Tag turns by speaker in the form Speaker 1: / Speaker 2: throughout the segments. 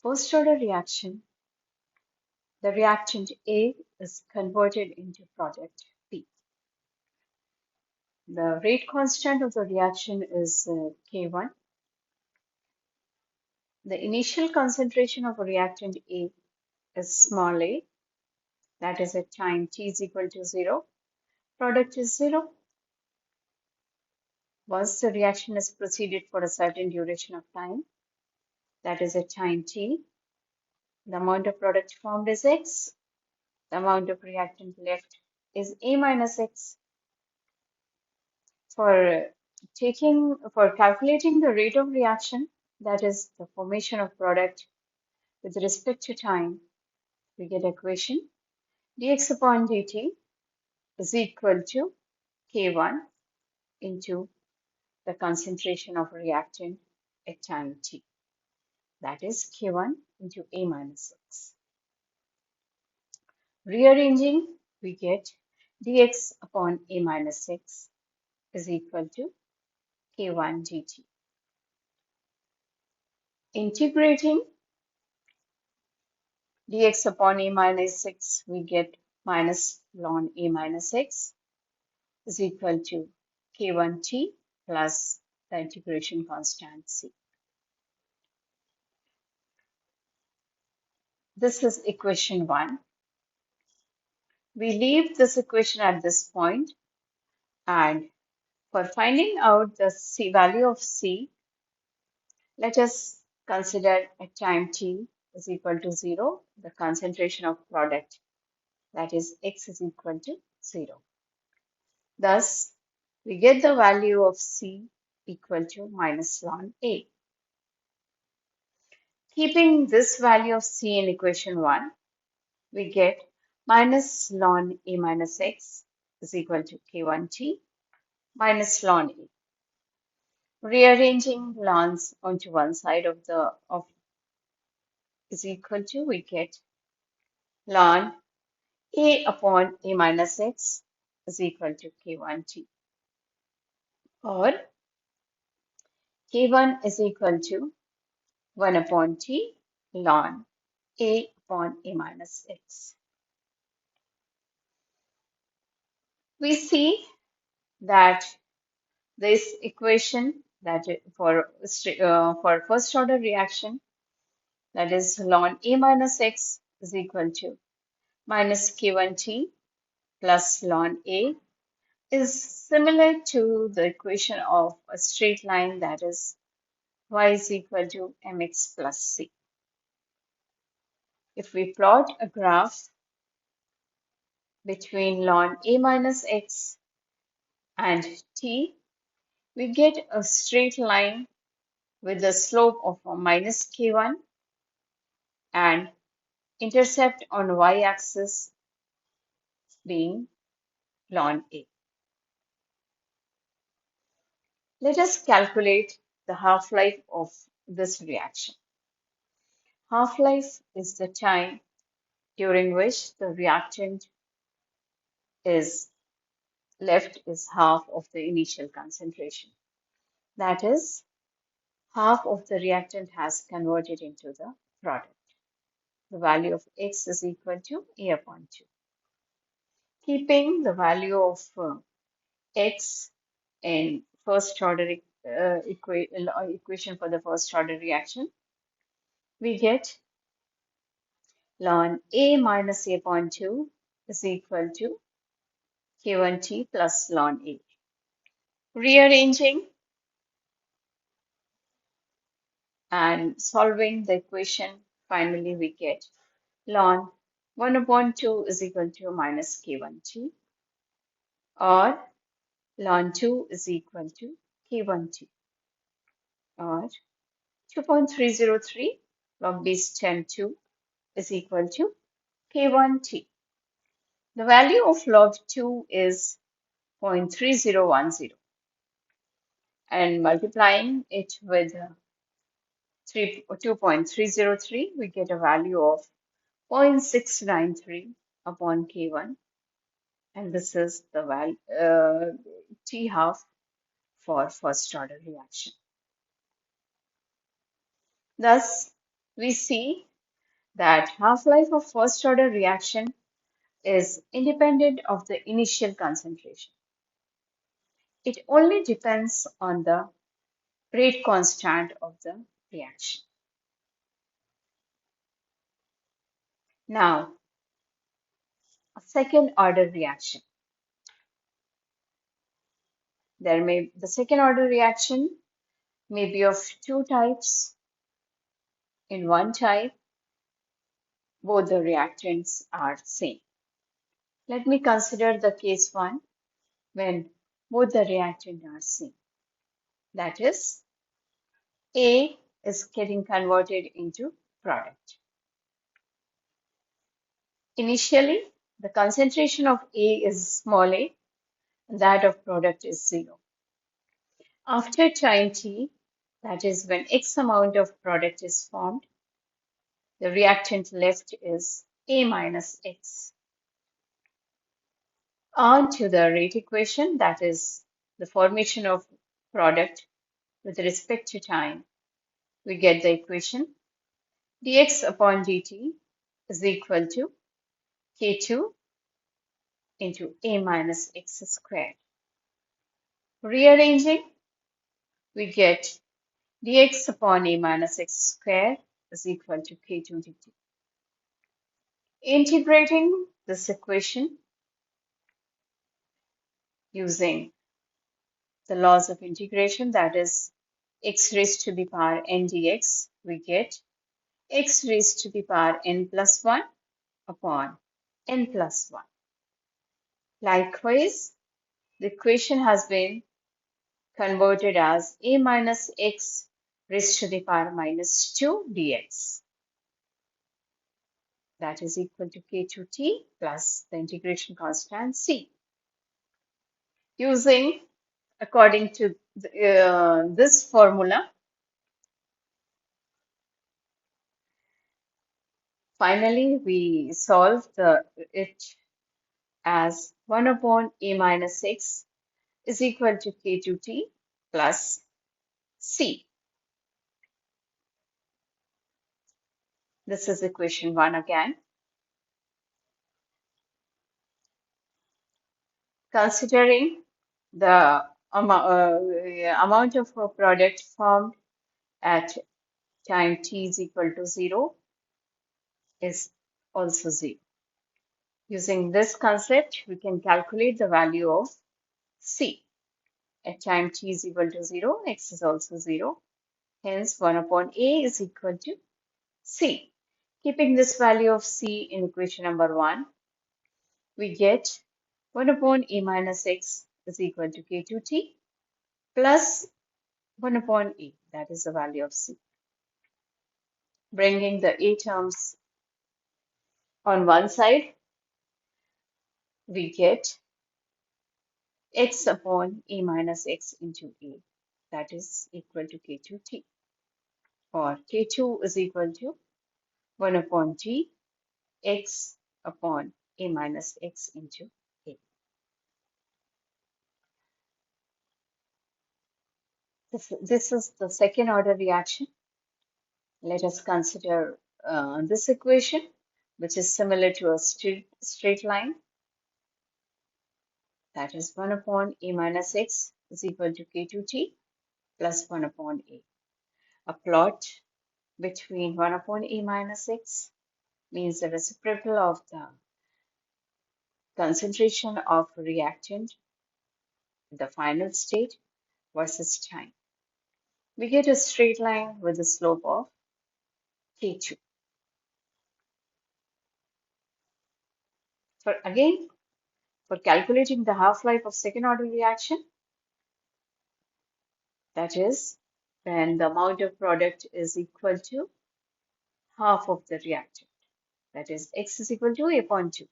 Speaker 1: First order reaction, the reactant A is converted into product B. The rate constant of the reaction is K1. The initial concentration of a reactant A is small a, that is at time t is equal to 0. Product is 0. Once the reaction has proceeded for a certain duration of time, that is at time t, the amount of product formed is x. The amount of reactant left is A minus x. For calculating the rate of reaction, that is the formation of product with respect to time, we get equation dx upon dt is equal to K1 into the concentration of reactant at time t. That is K1 into A minus x. Rearranging, we get dx upon A minus x is equal to K1 dt. Integrating dx upon A minus x, we get minus ln A minus x is equal to K1t plus the integration constant c. This is equation 1. We leave this equation at this point, and for finding out the c value of c, let us consider at time t is equal to 0, the concentration of product, that is x is equal to 0. Thus, we get the value of c equal to minus ln a. Keeping this value of c in equation 1, we get minus ln a minus x is equal to k1t minus ln a. Rearranging lns onto one side of is equal to, we get ln a upon a minus x is equal to k1t, or k1 is equal to 1 upon t ln a upon a minus x. We see that this equation that for first order reaction, that is ln a minus x is equal to minus k1t plus ln a, is similar to the equation of a straight line, that is y is equal to mx plus c. If we plot a graph between ln a minus x and t, we get a straight line with a slope of minus k1 and intercept on y-axis being ln a. Let us calculate the half-life of this reaction. Half-life is the time during which the reactant is left is half of the initial concentration. That is, half of the reactant has converted into the product. The value of x is equal to a upon 2. Keeping the value of x in first order equation for the first order reaction, we get ln a minus a upon 2 is equal to k1t plus ln a. Rearranging and solving the equation, finally we get ln 1 upon 2 is equal to minus k1t, or ln 2 is equal to k1t, or 2.303 log base 10 2 is equal to k1t. The value of log 2 is 0.3010, and multiplying it with 2.303, we get a value of 0.693 upon k1, and this is the value t half for first order reaction. Thus, we see that half-life of first-order reaction is independent of the initial concentration. It only depends on the rate constant of the reaction. Now, a second-order reaction. The second-order reaction may be of two types. In one type, both the reactants are same. Let me consider the case 1 when both the reactants are same. That is, A is getting converted into product. Initially, the concentration of A is small a, and that of product is 0. After time t, that is when X amount of product is formed, the reactant left is A minus X. On to the rate equation, that is the formation of product with respect to time. We get the equation dx upon dt is equal to K2 into A minus X squared. Rearranging, we get dx upon A minus X squared is equal to K2 dt. Integrating this equation using the laws of integration, that is x raised to the power n dx, we get x raised to the power n plus 1 upon n plus 1. Likewise, the equation has been converted as a minus x raised to the power minus 2 dx. That is equal to k2t plus the integration constant c. Using, according to this formula, finally we solve it as 1 upon a minus x is equal to k2t plus c. This is equation 1 again. Considering the amount of a product formed at time t is equal to 0 is also 0. Using this concept, we can calculate the value of c. At time t is equal to 0, x is also 0. Hence, 1 upon a is equal to c. Keeping this value of c in equation number 1, we get 1 upon a minus x is equal to k2t plus 1 upon a, that is the value of c. Bringing the a terms on one side, we get x upon a minus x into a, that is equal to k2t, or k2 is equal to 1 upon t x upon a minus x into a. This is the second order reaction. Let us consider this equation, which is similar to a straight line. That is 1 upon a minus x is equal to k2t plus 1 upon a. A plot between 1 upon a minus x means the reciprocal of the concentration of reactant, the final state, versus time. We get a straight line with a slope of k2. For calculating the half-life of second order reaction, that is when the amount of product is equal to half of the reactant, that is x is equal to a upon 2.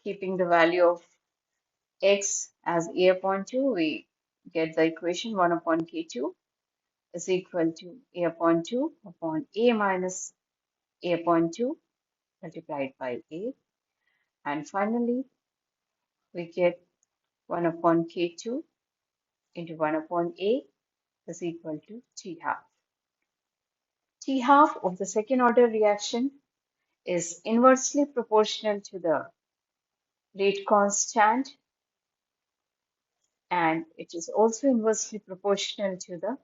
Speaker 1: Keeping the value of x as a upon 2, we get the equation 1 upon k2 is equal to a upon 2 upon a minus a upon 2 multiplied by a. And finally, we get 1 upon k2 into 1 upon A is equal to T half. T half of the second order reaction is inversely proportional to the rate constant, and it is also inversely proportional to the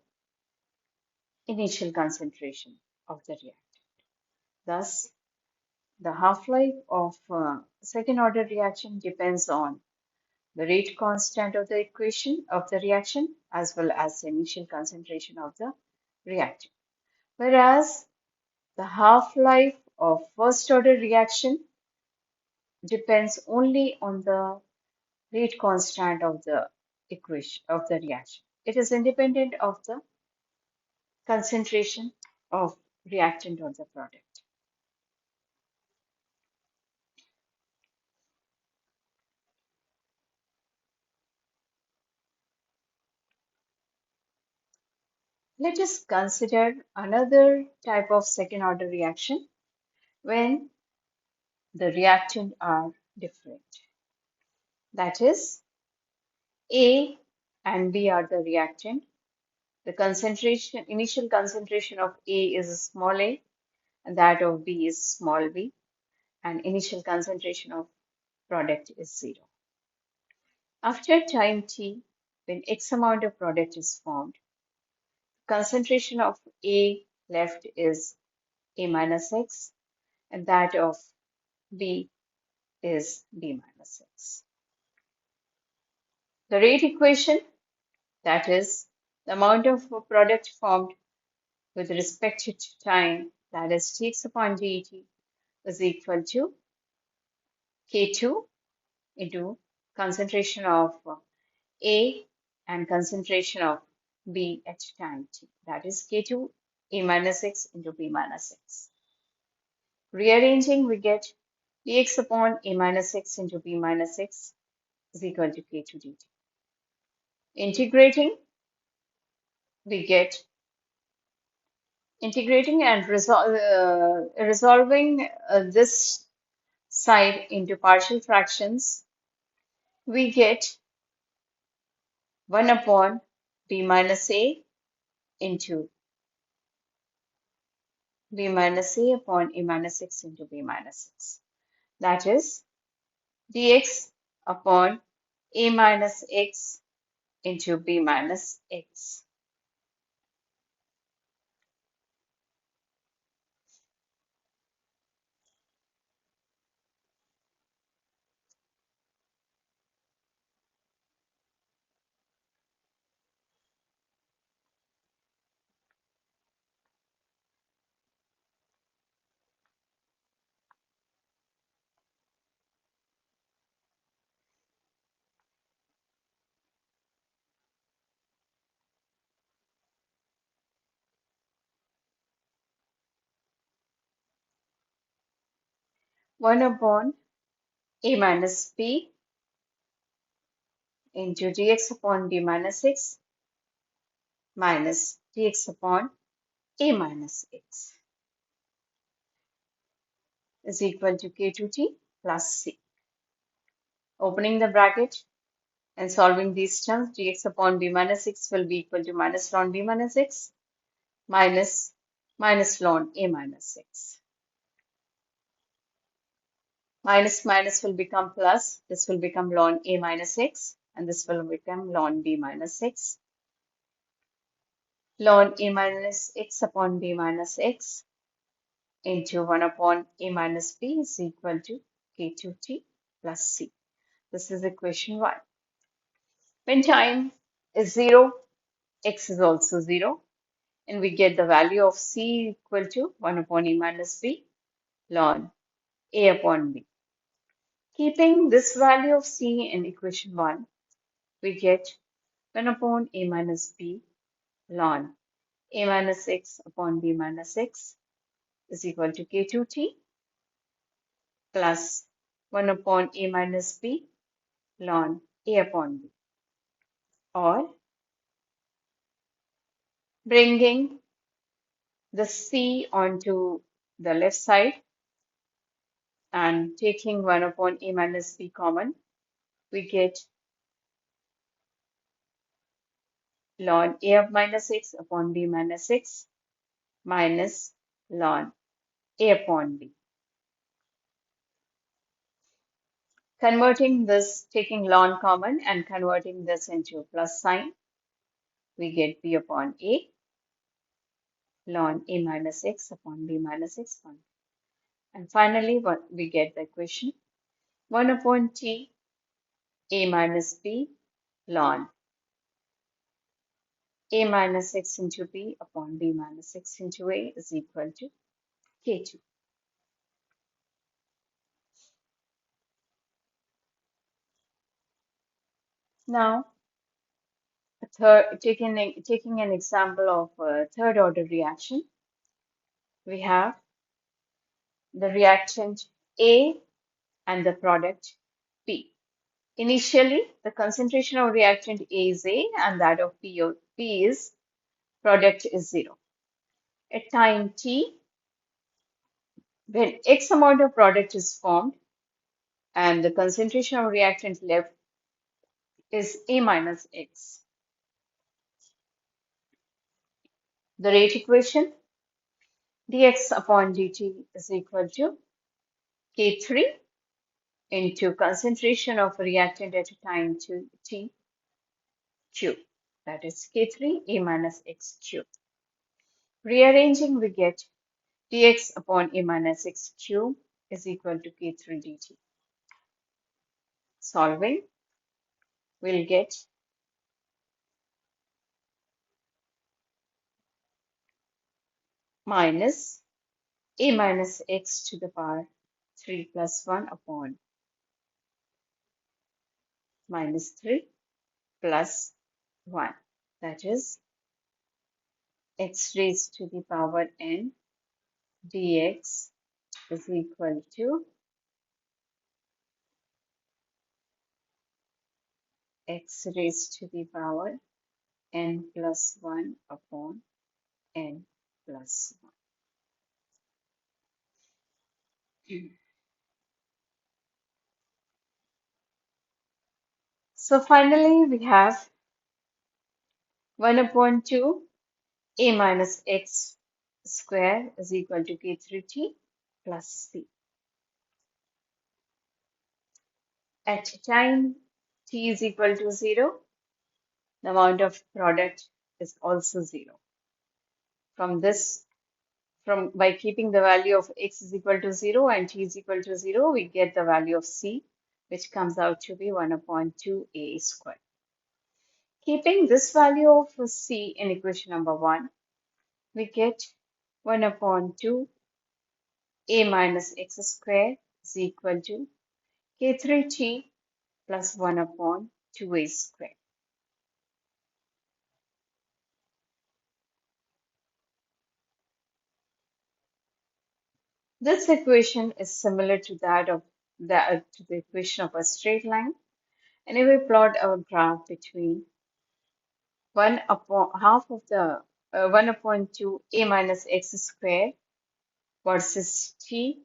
Speaker 1: initial concentration of the reactant. Thus, the half-life of second order reaction depends on the rate constant of the equation of the reaction as well as the initial concentration of the reactant. Whereas the half-life of first order reaction depends only on the rate constant of the equation of the reaction. It is independent of the concentration of reactant or the product. Let us consider another type of second order reaction when the reactant are different. That is, A and B are the reactant. The concentration, initial concentration of A is small a, and that of B is small b, and initial concentration of product is 0. After time t, when X amount of product is formed, concentration of A left is A minus X, and that of B is B minus X. The rate equation, that is, the amount of product formed with respect to time, that is dx upon dt, is equal to K2 into concentration of A and concentration of B at time t. That is K2 A minus X into B minus X. Rearranging, we get dx upon A minus X into B minus X is equal to K2 dt. Integrating, we get integrating and resolving this side into partial fractions, we get 1 upon B minus A into B minus A upon A minus X into B minus X. That is dx upon A minus X into B minus X. One upon A minus B into dx upon B minus X minus dx upon A minus X is equal to K2T plus C. Opening the bracket and solving these terms, dx upon B minus X will be equal to minus ln B minus X minus ln A minus X. Minus minus will become plus. This will become ln A minus X, and this will become ln B minus X. Ln A minus X upon B minus X into 1 upon A minus B is equal to K2T plus C. This is equation 1. When time is 0, X is also 0, and we get the value of C equal to 1 upon A minus B ln A upon B. Keeping this value of C in equation 1, we get 1 upon A minus B ln A minus X upon B minus X is equal to K2T plus 1 upon A minus B ln A upon B. Or bringing the C onto the left side and taking 1 upon A minus B common, we get ln A of minus x upon B minus x minus ln A upon B. Converting this, taking ln common and converting this into a plus sign, we get B upon A ln A minus x upon B minus x 1. And finally, we get the equation 1 upon T A minus B ln A minus x into B upon B minus x into A is equal to K2. Now, taking an example of a third order reaction, we have the reactant A and the product B. Initially, the concentration of reactant A is A and that of B is product is 0. At time t, when X amount of product is formed and the concentration of reactant left is A minus X. The rate equation dx upon dt is equal to K3 into concentration of reactant at time t cube. That is K3 A minus X cube. Rearranging, we get dx upon A minus X cube is equal to K3 dt. Solving, we'll get minus A minus X to the power 3 plus 1 upon minus 3 plus 1. That is x raised to the power n dx is equal to x raised to the power n plus 1 upon n plus 1. So finally, we have 1 upon 2 a minus x square is equal to k3t plus c. At time t is equal to 0, the amount of product is also 0. From this, by keeping the value of x is equal to 0 and t is equal to 0, we get the value of c, which comes out to be 1 upon 2a squared. Keeping this value of c in equation number 1, we get 1 upon 2 a minus x squared is equal to k3t plus 1 upon 2a squared. This equation is similar to that of to the equation of a straight line. And if we plot our graph between 1 upon half of the 1 upon 2 a minus x squared versus t,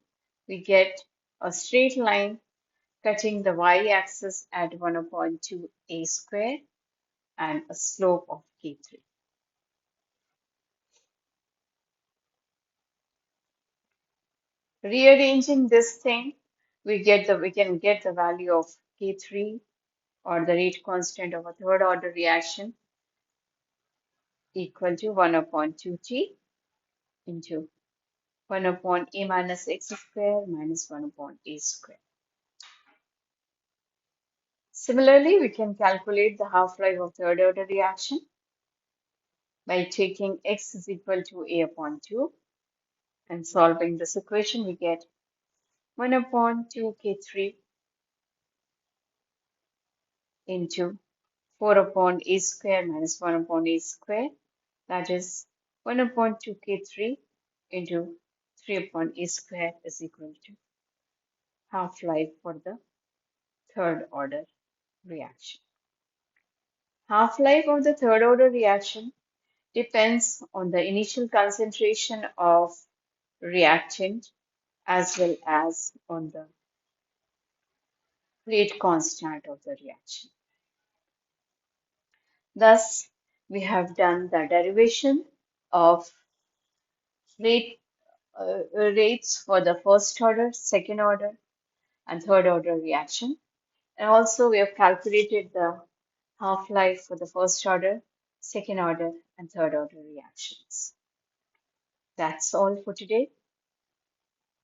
Speaker 1: we get a straight line cutting the y-axis at 1 upon 2 a squared and a slope of k3. Rearranging this thing, we can get the value of k3 or the rate constant of a third order reaction equal to 1 upon 2t into 1 upon a minus x squared minus 1 upon a squared. Similarly, we can calculate the half-life of third order reaction by taking x is equal to a upon 2 and solving this equation, we get 1 upon 2k3 into 4 upon a square minus 1 upon a square. That is 1 upon 2k3 into 3 upon a square is equal to half-life for the third order reaction. Half-life of the third order reaction depends on the initial concentration of reactant as well as on the rate constant of the reaction. Thus, We have done the derivation of rate, rates for the first order, second order, and third order reaction. And also we have calculated the half-life for the first order, second order, and third order reactions. That's all for today.